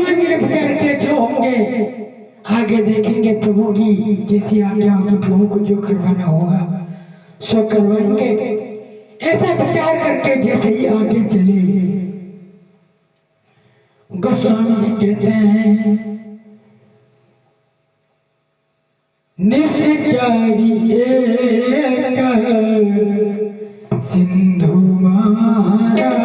मंजिल पर चढ़ के जो होंगे आगे देखेंगे प्रभु की जैसी आज्ञा होगी, प्रभु को जो करवाना होगा सो करवाएंगे। ऐसा विचार करके जैसे ही आगे चले गोस्वामी जी कहते हैं निश्चरी एक सिंधु मारा